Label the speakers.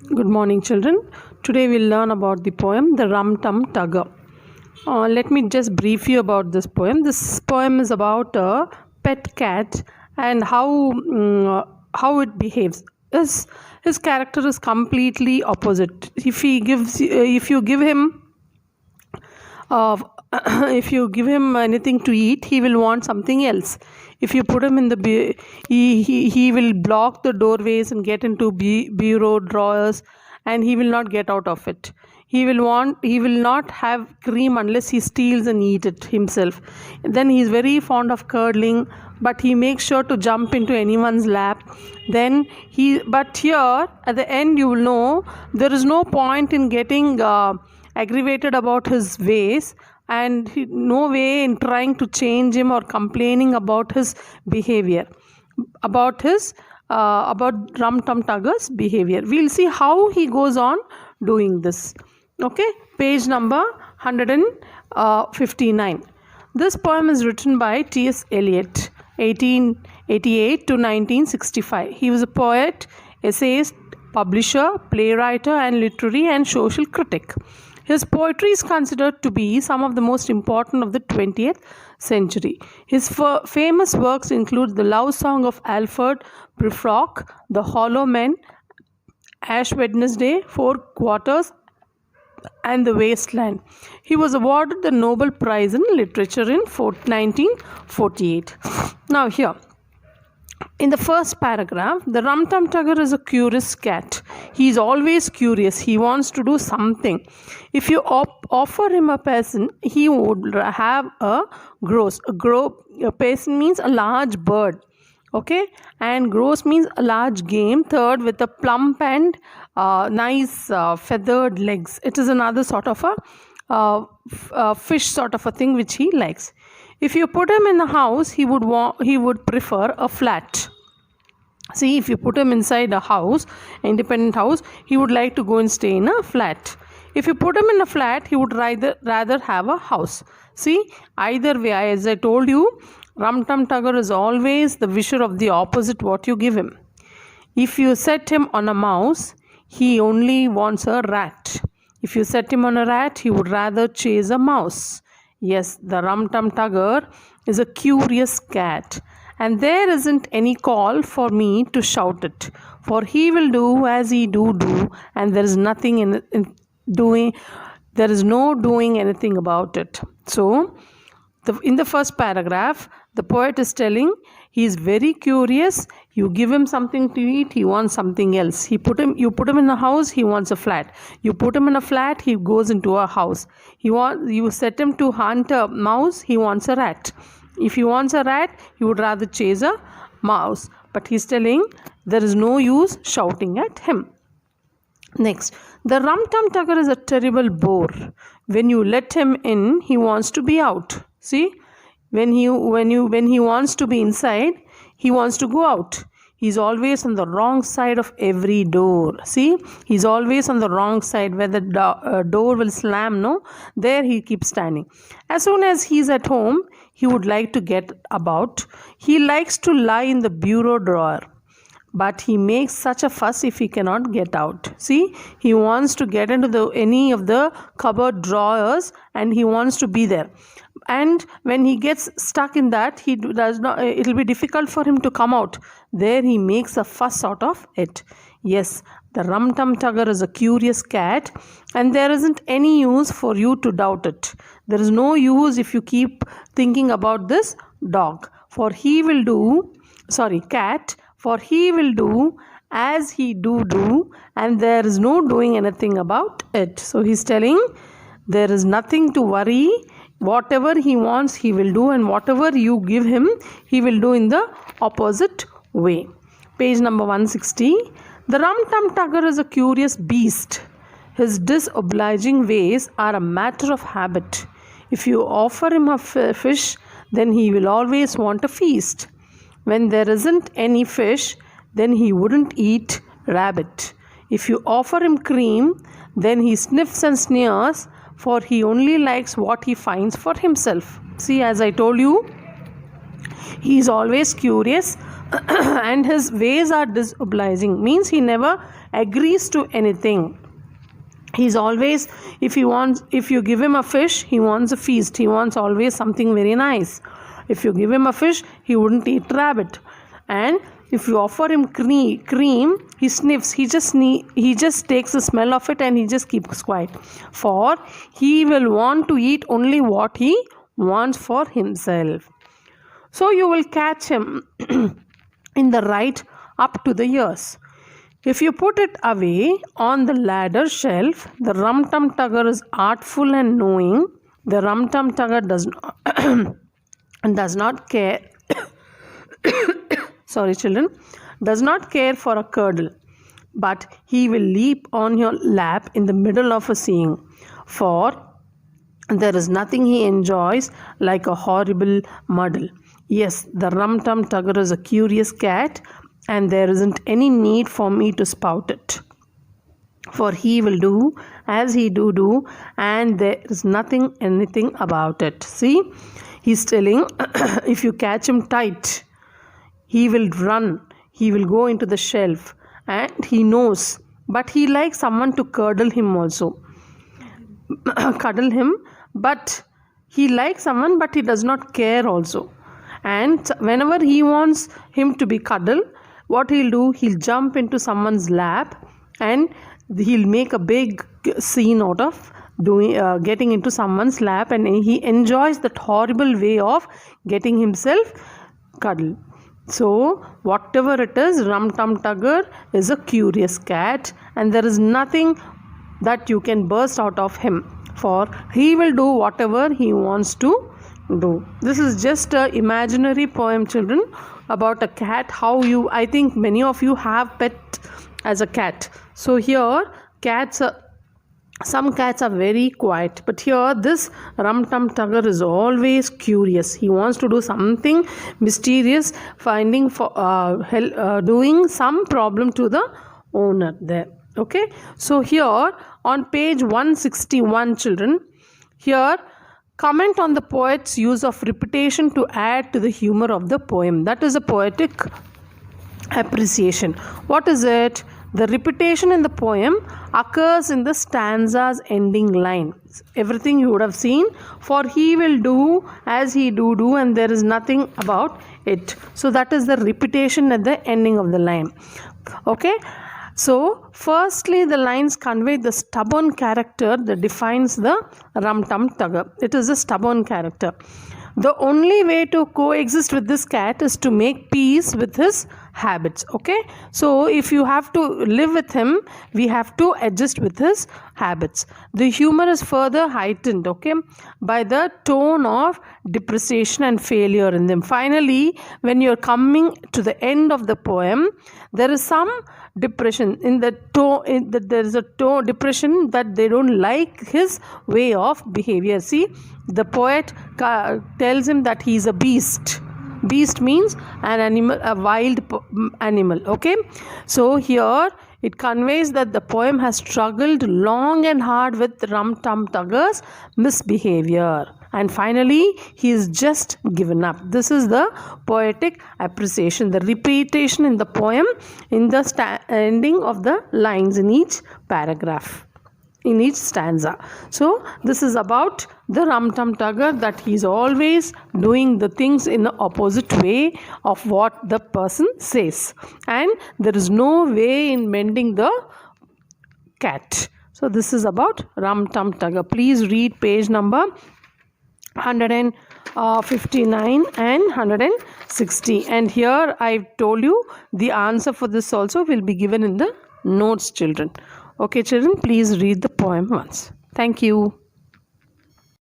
Speaker 1: Good morning, children. Today we'll learn about the poem The Rum Tum Tugger. Let me just brief you about this poem. This poem is about a pet cat and how it behaves. His character is completely opposite. If you give him uh, if you give him anything to eat, he will want something else. If you put him in the he will block the doorways and get into bureau drawers, and he will not get out of it. He will not have cream unless he steals and eat it himself. Then he is very fond of curdling, but he makes sure to jump into anyone's lap. But here at the end, you will know there is no point in getting aggravated about his ways, and no way in trying to change him or complaining about his behavior, about Rum Tum Tugger's behavior. We'll see how he goes on doing this. Okay, page number 159. This poem is written by T.S. Eliot, 1888 to 1965. He was a poet, essayist, publisher, playwright, and literary and social critic. His poetry is considered to be some of the most important of the 20th century. His famous works include The Love Song of Alfred Prufrock, The Hollow Men, Ash Wednesday, Four Quarters, and The Waste Land. He was awarded the Nobel Prize in Literature in 1948. Now here, in the first paragraph, the Rum Tum Tugger is a curious cat. He is always curious. He wants to do something. If you offer him a peasant, he would have a grouse. A peasant means a large bird. Okay, and grouse means a large game. Third, with a plump and nice feathered legs. It is another sort of a fish sort of a thing which he likes. If you put him in a house, he would prefer a flat. See, if you put him inside a house, independent house, he would like to go and stay in a flat. If you put him in a flat, he would rather have a house. See, either way, as I told you, Rum Tum Tugger is always the wisher of the opposite what you give him. If you set him on a mouse, he only wants a rat. If you set him on a rat, he would rather chase a mouse. Yes, the Rum Tum Tugger is a curious cat, and there isn't any call for me to shout it, for he will do as he do, and there is nothing in doing. There is no doing anything about it. So, in the first paragraph, the poet is telling he is very curious. You give him something to eat, he wants something else. You put him in a house, he wants a flat. You put him in a flat, he goes into a house. You set him to hunt a mouse, he wants a rat. If he wants a rat, he would rather chase a mouse. But he's telling there is no use shouting at him. Next, the Rum Tum Tugger is a terrible bore. When you let him in, he wants to be out. See, when he wants to be inside, he wants to go out. He's always on the wrong side of every door. See, he's always on the wrong side where the door will slam. No, there he keeps standing. As soon as he's at home, he would like to get about. He likes to lie in the bureau drawer, but he makes such a fuss if he cannot get out. See, he wants to get into any of the cupboard drawers, and he wants to be there. And when he gets stuck in that, it will be difficult for him to come out. There he makes a fuss out of it. Yes, the Rum Tum Tugger is a curious cat, and there isn't any use for you to doubt it. There is no use if you keep thinking about this cat, for he will do as he do, and there is no doing anything about it. So he's telling there is nothing to worry. Whatever he wants, he will do, and whatever you give him, he will do in the opposite way. Page number 160. The Rum Tum Tugger is a curious beast. His disobliging ways are a matter of habit. If you offer him a fish, then he will always want a feast. When there isn't any fish, then he wouldn't eat rabbit. If you offer him cream, then he sniffs and sneers, for he only likes what he finds for himself. See, as I told you, he is always curious, and his ways are disobliging, means he never agrees to anything. He's always, if you give him a fish, he wants a feast. He wants always something very nice. If you give him a fish, he wouldn't eat rabbit. And if you offer him cream, he sniffs. He just takes the smell of it and he just keeps quiet. For he will want to eat only what he wants for himself. So you will catch him in the right up to the ears. If you put it away on the ladder shelf, the rum-tum-tugger is artful and knowing. The rum-tum-tugger does not care. Sorry, children. Does not care for a curdle, but he will leap on your lap in the middle of a singing. For there is nothing he enjoys like a horrible muddle. Yes, the rum-tum-tugger is a curious cat, and there isn't any need for me to spout it. For he will do as he do, and there is anything about it. See, he's telling, if you catch him tight, he will run, he will go into the shelf, and he knows, but he likes someone to cuddle him also. Cuddle him, but he likes someone, but he does not care also. And whenever he wants him to be cuddled, what he'll do, he'll jump into someone's lap and he'll make a big scene out of getting into someone's lap, and he enjoys that horrible way of getting himself cuddled. So whatever it is, rum-tum-tugger is a curious cat, and there is nothing that you can burst out of him, for he will do whatever he wants to do. This is just an imaginary poem, children, about a cat. I think many of you have pet as a cat. So here some cats are very quiet, but here this rum-tum-tugger is always curious. He wants to do something mysterious, doing some problem to the owner there. Okay, so here on page 161, children, here comment on the poet's use of repetition to add to the humor of the poem. That is a poetic appreciation. What is it? The repetition in the poem occurs in the stanza's ending lines. Everything you would have seen. For he will do as he do, and there is nothing about it. So that is the repetition at the ending of the line. Okay. So firstly, the lines convey the stubborn character that defines the rum-tum-tugger. It is a stubborn character. The only way to coexist with this cat is to make peace with his habits. Okay, so if you have to live with him, we have to adjust with his habits. The humor is further heightened, okay, by the tone of depreciation and failure in them. Finally, when you're coming to the end of the poem, there is some depression in the tone. There is a tone depression that they don't like his way of behavior. See, the poet tells him that he is a beast. Beast means an animal, a wild animal. Okay, so here it conveys that the poem has struggled long and hard with rum-tum-tugger's misbehavior, and finally he is just given up. This is the poetic appreciation, the repetition in the poem in the ending of the lines in each paragraph, in each stanza. So this is about the rum-tum-tugger, that he is always doing the things in the opposite way of what the person says, and there is no way in mending the cat. So this is about rum-tum-tugger. Please read page number 159 and 160, and here I told you the answer for this also will be given in the notes, children. Okay, children, please read the poem once. Thank you.